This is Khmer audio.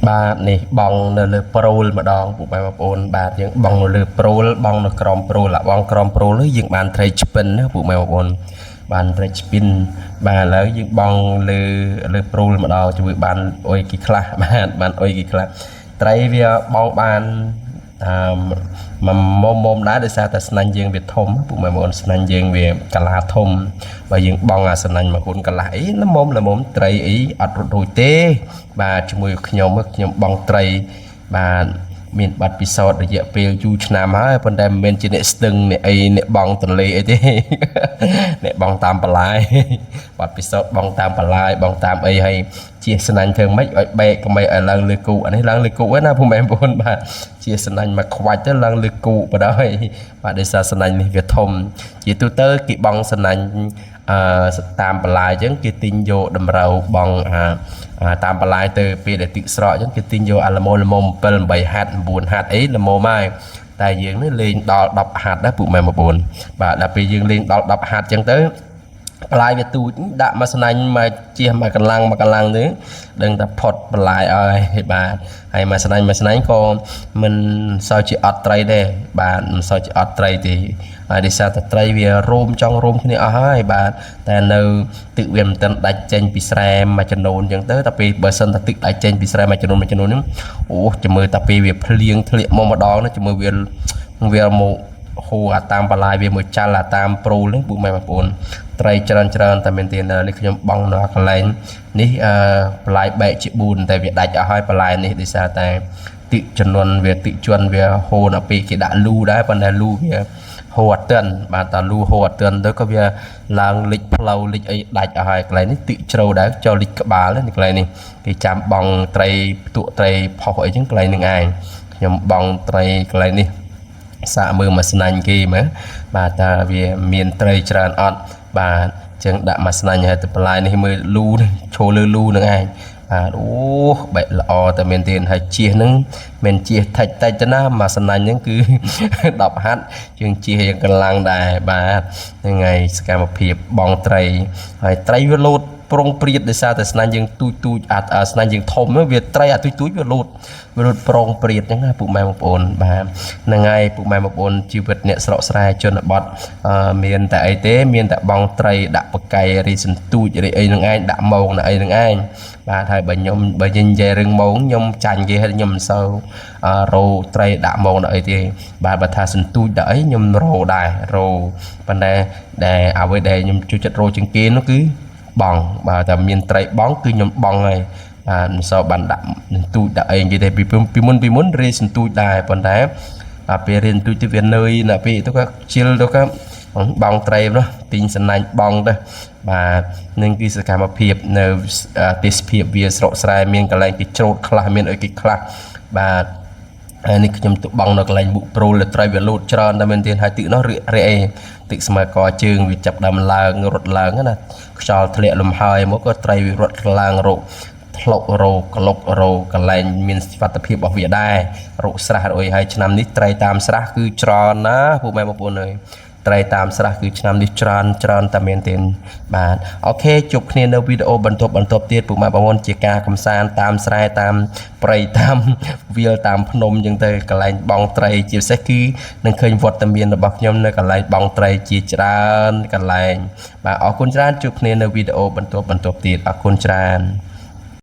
បាទនេះបងនៅលើប្រូលម្ដងពុកម៉ែបងប្អូនបាទយើងបងនៅលើប្រូលបងនៅក្រោមប្រូលបងក្រោមប្រូលយើងបានត្រីឆ្ពិនណាពុកម៉ែបងប្អូនបានត្រីឆ្ពិនបាទឥឡូវយើងបងលើប្រូលម្ដងជួយបានអុយគីខ្លះបានអុយគីខ្លះត្រីវាបងបានមុំដែរដោយសារតែស្នាញ់យើងវាធំពុកម៉ែបងប្អូនស្នាញ់យើងវាកាឡាធំបើយើងបងអាស្នាញ់មកគុណកាឡាអីល្មមត្រីអីអត់រត់រួចទេបាទជាមួយខ្ញុំបងត្រីបាទមានបាត់ពិសោធន៍រយៈពេលយូរឆ្នាំហើយប៉ុន្តែមិនមែនជាអ្នកស្ទឹងអ្នកអីអ្នកបងទន្លេអីទេអ្នកបងតាមបន្លាយបាត់ពិសោធន៍បងតាមបន្លាយបងតាមអីហើយជាស្នាញ់ធ្វើម៉េចឲ្យបែកកុំឲ្យឡើងលើគូអានេះឡើងលើគូណាពុំមែនបងប្អូនបាទជាស្នាញ់មកខ្វាច់ទៅឡើងលើគូបដ ாய் បាទដោយសារស្នាញ់នេះវាធំជាទូទៅគេបងស្នាញ់តាមបន្លាយអញ្ចឹងគេទិញយកតម្រូវបងតាមបន្លាយទៅពេលដែលទឹកស្រកអញ្ចឹងគេទិញយកអាល្មម7 8ហាត់9ហាត់អីល្មមហើយតែយើងនេះលេងដល់10ហាត់ដែរពុកម៉ែបងប្អូនបាទដល់ពេលយើងលេងដល់10ហាត់អញ្ចឹងទៅបន្លាយវាទូចដាក់មកស្នាញ់មកជះមកកន្លងទៅដឹងតែផុតបន្លាយអើយបាទហើយមកស្នាញ់ក៏មិនសូវជាអត់ត្រីដែរបាទមិនសូវជាអត់ត្រីទេហើយដោយសារតែត្រីវារោមចង់រោមគ្នាអស់ហើយបាទតែនៅទឹកវាមិនទាន់ដាច់ចេញពីស្រែមួយចំនួនអញ្ចឹងទៅតែពេលបើសិនតែទឹកដាច់ចេញពីស្រែមួយចំនួនហ្នឹងអូចាំមើលតែពេលវាភ្លៀងធ្លាក់មកម្ដងណាចាំមើលវាមកហូរអាតាមបន្លាយវាមួយចាល់អាតាមប្រូលហ្នឹងពុកម៉ែបងប្អូនត្រីច្រើនតែមែនទេនេះខ្ញុំបងនៅកន្លែងនេះបន្លាយបែកជា4តែវាដាច់អស់ហើយបន្លាយនេះដោយសារតែទឹកចំនួនវាទឹកជន់វាហូរដល់ពេលគេដាក់លូដែរប៉ុន្តែលូវាហូរអត់ទាន់បាទតលូហូរអត់ទាន់ទៅក៏វាឡើងលិចផ្លូវលិចអីដាច់អស់ហើយកន្លែងនេះទឹកជ្រៅដែរចូលលិចក្បាលនេះកន្លែងនេះគេចាំបងត្រីផ្ទក់ត្រីផុសអីចឹងកន្លែងនឹងឯងខ្ញុំបងត្រីកន្លែងនេះសាកមើលមកស្នាញ់គេមើលបាទតើវាមានត្រីច្រើនអត់បាទចឹងដាក់មកស្នាញ់ហើយទៅបន្លាយនេះមើលលូឈរលើលូនឹងឯងបាទអូបែកល្អតែមែនទេហើយជៀសហ្នឹងមិនជៀសតិចទៅណាមកស្នាញ់ហ្នឹងគឺ10ហាត់ជាងជៀសយ៉ាងកម្លាំងដែរបាទហ្នឹងហើយសកម្មភាពបងត្រីហើយត្រីវាលោតប្រុងព្រាតដោយសារតែស្នាញ់យើងទូចស្នាញ់យើងធំវាត្រីអាទូចវាលោតប្រុងព្រាតហ្នឹងណាពុកម៉ែបងប្អូនបាទហ្នឹងហើយពុកម៉ែបងប្អូនជីវិតអ្នកស្រុកស្រែជនបទមានតែអីទេមានតែបងត្រីដាក់បកាយរីសន្ទូចរីអីនឹងឯងដាក់ម៉ោងនៅអីនឹងឯងបាទហើយបើនិយាយរឿងម៉ោងខ្ញុំចាញ់គេហើយខ្ញុំមិនសូវរោត្រីដាក់ម៉ោងនៅអីទេបាទបើថាសន្ទូចដាក់អីខ្ញុំរោដែររោប៉ុន្តែដែលអ្វីដែលខ្ញុំជួយចិត្តរោជាងគេនោះគឺបងបាទតែមានត្រីបងគឺខ្ញុំបងហើយមិនសូវបានដាក់ទូចដាក់អីនិយាយទេពីមុនរៀនសន្ទូចដែរប៉ុន្តែពេលរៀនទូចទៅវានឿយណាពេលទៅក៏ជិលទៅក៏បងត្រីនោះទិញសណាញ់បងទៅបាទនឹងគឺសកម្មភាពនៅទេសភាពវាស្រុកស្រែមានកន្លែងគេច្រូតខ្លះមានអីគេខ្លះបាទហើយនេះខ្ញុំទៅបងនៅកន្លែងមុខប្រូលត្រីវាលោតច្រើនតែមែនទេហើយទឹកនោះរាអីទឹកស្មើកជើងវាចាប់ដើមឡើងរត់ឡើងណាខ្យល់ធ្លាក់លំហើយមកក៏ត្រីវារត់ឡើងរកធ្លុករោក្លុករោកន្លែងមានសុវត្ថិភាពរបស់វាដែររកស្រះអុយហើយឆ្នាំនេះត្រីតាមស្រះគឺច្រើនណាពុកម៉ែបងប្អូនអើយត្រីតាមស្រះគឺឆ្នាំនេះច្រើនតែមែនទេបាទអូខេជួបគ្នានៅវីដេអូបន្ទាប់ទៀតពុកម៉ែបងប្អូនជាការកំសាន្តតាមស្រែតាមព្រៃតាមវាលតាមភ្នំអញ្ចឹងទៅកន្លែងបងត្រីជាពិសេសគឺនឹងឃើញវត្តមានរបស់ខ្ញុំនៅកន្លែងបងត្រីជាច្រើនកន្លែងបាទអរគុណច្រើនជួបគ្នានៅវីដេអូបន្ទាប់ទៀតអរគុណច្រើន